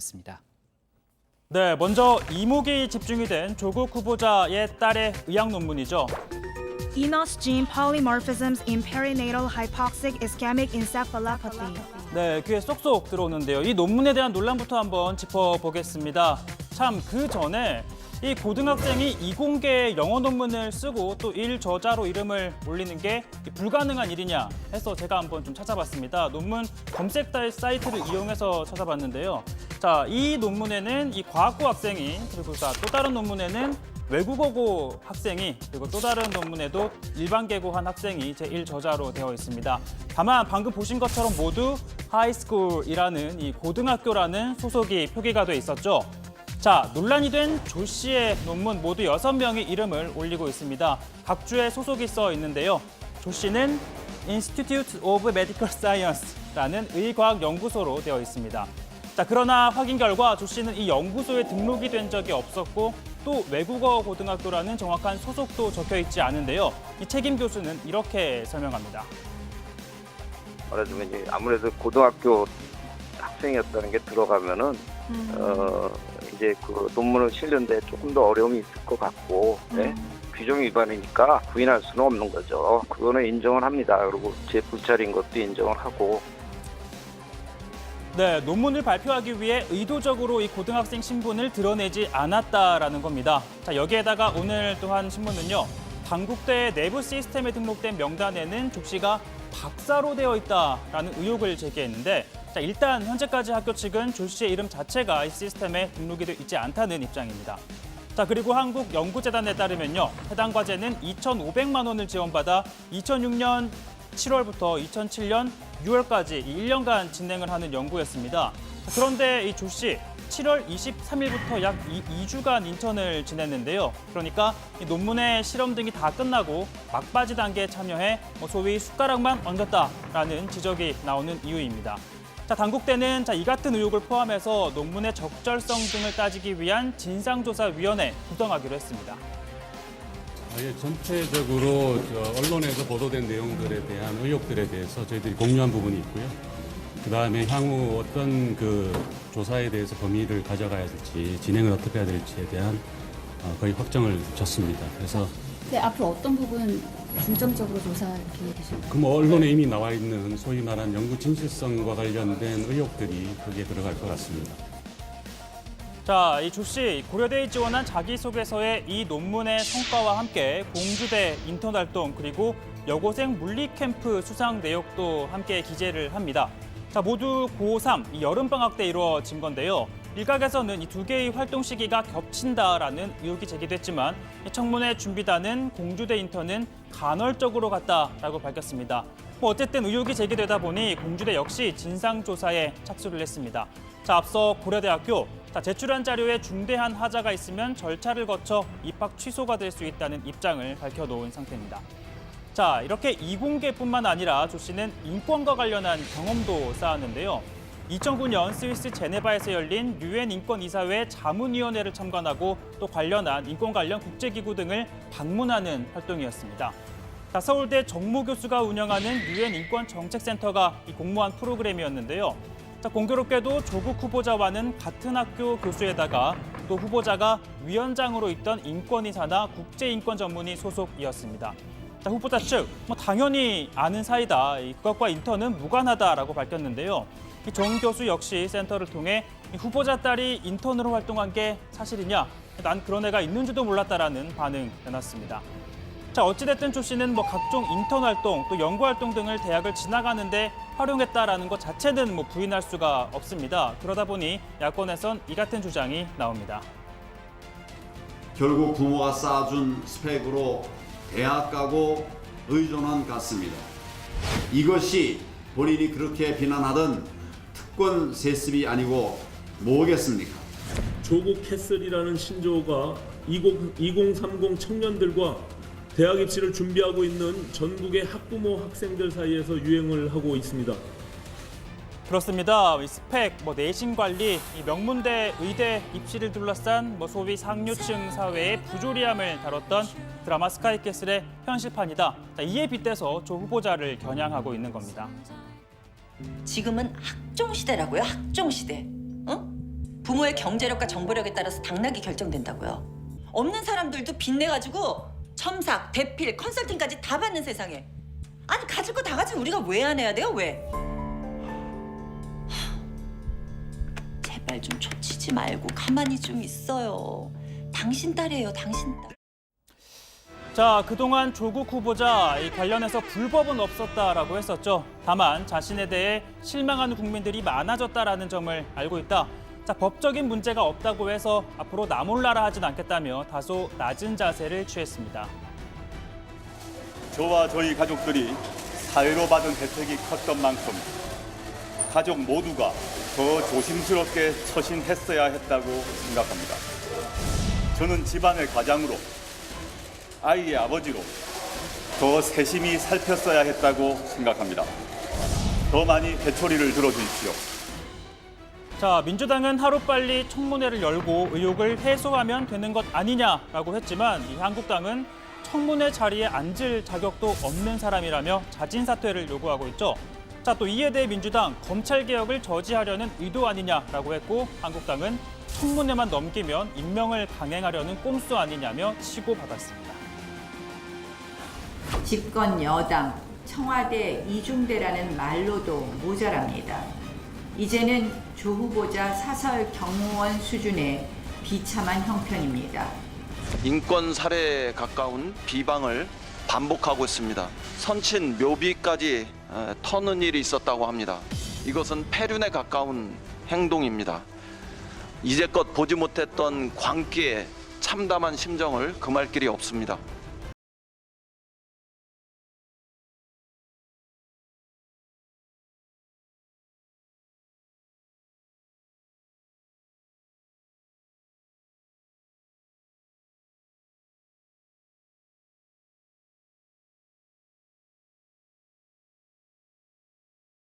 겠습니다. 네, 먼저 이목이 집중이 된 조국 후보자의 딸의 의학 논문이죠. eNOS gene polymorphisms in perinatal hypoxic ischemic encephalopathy. 네, 귀에 쏙쏙 들어오는데요. 이 논문에 대한 논란부터 한번 짚어보겠습니다. 참, 그 전에 이 고등학생이 이공계 영어 논문을 쓰고 또 일저자로 이름을 올리는 게 불가능한 일이냐 해서 제가 한번 좀 찾아봤습니다. 논문 검색 사이트를 이용해서 찾아봤는데요. 자, 이 논문에는 이 과학고 학생이, 그리고 또 다른 논문에는 외국어고 학생이, 그리고 또 다른 논문에도 일반계고 한 학생이 제1저자로 되어 있습니다. 다만 방금 보신 것처럼 모두 하이스쿨이라는 이 고등학교라는 소속이 표기가 돼 있었죠. 자, 논란이 된 조 씨의 논문 모두 6명의 이름을 올리고 있습니다. 각 주에 소속이 써 있는데요. 조 씨는 Institute of Medical Science라는 의과학 연구소로 되어 있습니다. 자, 그러나 확인 결과 조 씨는 이 연구소에 등록이 된 적이 없었고 또 외국어 고등학교라는 정확한 소속도 적혀 있지 않은데요. 이 책임 교수는 이렇게 설명합니다. 말하자면 이제 아무래도 고등학교 학생이었다는 게 들어가면은 이제 그 논문을 실는데 조금 더 어려움이 있을 것 같고 네? 규정 위반이니까 부인할 수는 없는 거죠. 그거는 인정을 합니다. 그리고 제 불찰인 것도 인정을 하고. 네, 논문을 발표하기 위해 의도적으로 이 고등학생 신분을 드러내지 않았다라는 겁니다. 자, 여기에다가 오늘 또한 신문은요. 단국대 내부 시스템에 등록된 명단에는 조 씨가 박사로 되어 있다라는 의혹을 제기했는데 자, 일단 현재까지 학교 측은 조 씨의 이름 자체가 이 시스템에 등록이 되어 있지 않다는 입장입니다. 자, 그리고 한국연구재단에 따르면요. 해당 과제는 2,500만 원을 지원받아 2006년 7월부터 2007년 6월까지 1년간 진행을 하는 연구였습니다. 그런데 이 조 씨 7월 23일부터 약 2주간 인턴을 지냈는데요. 그러니까 이 논문의 실험 등이 다 끝나고 막바지 단계에 참여해 소위 숟가락만 얹었다라는 지적이 나오는 이유입니다. 자, 단국대는 이 같은 의혹을 포함해서 논문의 적절성 등을 따지기 위한 진상조사위원회 구성하기로 했습니다. 전체적으로 언론에서 보도된 내용들에 대한 의혹들에 대해서 저희들이 공유한 부분이 있고요. 그다음에 향후 어떤 그 조사에 대해서 범위를 가져가야 될지, 진행을 어떻게 해야 될지에 대한 거의 확정을 줬습니다. 그래서 네, 앞으로 어떤 부분 중점적으로 조사할 계획이십니까? 그 언론에 이미 나와 있는 소위 말한 연구 진실성과 관련된 의혹들이 거기에 들어갈 것 같습니다. 자, 이 조 씨 고려대에 지원한 자기소개서에 이 논문의 성과와 함께 공주대 인턴 활동 그리고 여고생 물리 캠프 수상 내역도 함께 기재를 합니다. 자, 모두 고3 이 여름방학 때 이루어진 건데요. 일각에서는 이 두 개의 활동 시기가 겹친다라는 의혹이 제기됐지만 청문회 준비단은 공주대 인턴은 간헐적으로 갔다라고 밝혔습니다. 어쨌든 의혹이 제기되다 보니 공주대 역시 진상조사에 착수를 했습니다. 자, 앞서 고려대학교 제출한 자료에 중대한 하자가 있으면 절차를 거쳐 입학 취소가 될 수 있다는 입장을 밝혀놓은 상태입니다. 자, 이렇게 이공계뿐만 아니라 조 씨는 인권과 관련한 경험도 쌓았는데요. 2009년 스위스 제네바에서 열린 유엔 인권이사회 자문위원회를 참관하고 또 관련한 인권 관련 국제기구 등을 방문하는 활동이었습니다. 자, 서울대 정모 교수가 운영하는 유엔 인권정책센터가 이 공모한 프로그램이었는데요. 자, 공교롭게도 조국 후보자와는 같은 학교 교수에다가 또 후보자가 위원장으로 있던 인권이사나 국제인권 전문의 소속이었습니다. 자, 후보자 측 당연히 아는 사이다. 그것과 인턴은 무관하다라고 밝혔는데요. 정 교수 역시 센터를 통해 후보자 딸이 인턴으로 활동한 게 사실이냐? 난 그런 애가 있는지도 몰랐다라는 반응 내놨습니다. 자, 어찌됐든 조 씨는 각종 인턴 활동 또 연구 활동 등을 대학을 지나가는데 활용했다라는 것 자체는 부인할 수가 없습니다. 그러다 보니 야권에선 이 같은 주장이 나옵니다. 결국 부모가 쌓아준 스펙으로 대학 가고 의존한 같습니다. 이것이 본인이 그렇게 비난하던 특권 세습이 아니고 뭐겠습니까? 조국 캐슬이라는 신조어가 2030 청년들과 대학 입시를 준비하고 있는 전국의 학부모 학생들 사이에서 유행을 하고 있습니다. 그렇습니다. 스펙, 내신 관리, 이 명문대, 의대 입시를 둘러싼 소위 상류층 사회의 부조리함을 다뤘던 드라마 스카이캐슬의 현실판이다. 이에 빗대서 조 후보자를 겨냥하고 있는 겁니다. 지금은 학종시대라고요, 학종시대. 응? 부모의 경제력과 정보력에 따라서 당락이 결정된다고요. 없는 사람들도 빚내가지고 첨삭, 대필, 컨설팅까지 다 받는 세상에. 아니 가질 거 다 가지고 우리가 왜 안 해야 돼요? 왜? 제발 좀 초치지 말고 가만히 좀 있어요. 당신 딸이에요, 당신 딸. 자, 그동안 조국 후보자 이 관련해서 불법은 없었다라고 했었죠. 다만 자신에 대해 실망하는 국민들이 많아졌다라는 점을 알고 있다. 자, 법적인 문제가 없다고 해서 앞으로 나 몰라라 하진 않겠다며 다소 낮은 자세를 취했습니다. 저와 저희 가족들이 사회로 받은 혜택이 컸던 만큼 가족 모두가 더 조심스럽게 처신했어야 했다고 생각합니다. 저는 집안의 가장으로 아이의 아버지로 더 세심히 살폈어야 했다고 생각합니다. 더 많이 회초리를 들어주십시오. 자, 민주당은 하루빨리 청문회를 열고 의혹을 해소하면 되는 것 아니냐라고 했지만 이 한국당은 청문회 자리에 앉을 자격도 없는 사람이라며 자진 사퇴를 요구하고 있죠. 자, 또 이에 대해 민주당 검찰개혁을 저지하려는 의도 아니냐라고 했고 한국당은 청문회만 넘기면 임명을 강행하려는 꼼수 아니냐며 치고받았습니다. 집권 여당, 청와대 이중대라는 말로도 모자랍니다. 이제는 조 후보자 사설 경호원 수준의 비참한 형편입니다. 인권 살해에 가까운 비방을 반복하고 있습니다. 선친 묘비까지 터는 일이 있었다고 합니다. 이것은 폐륜에 가까운 행동입니다. 이제껏 보지 못했던 광기에 참담한 심정을 금할 길이 없습니다.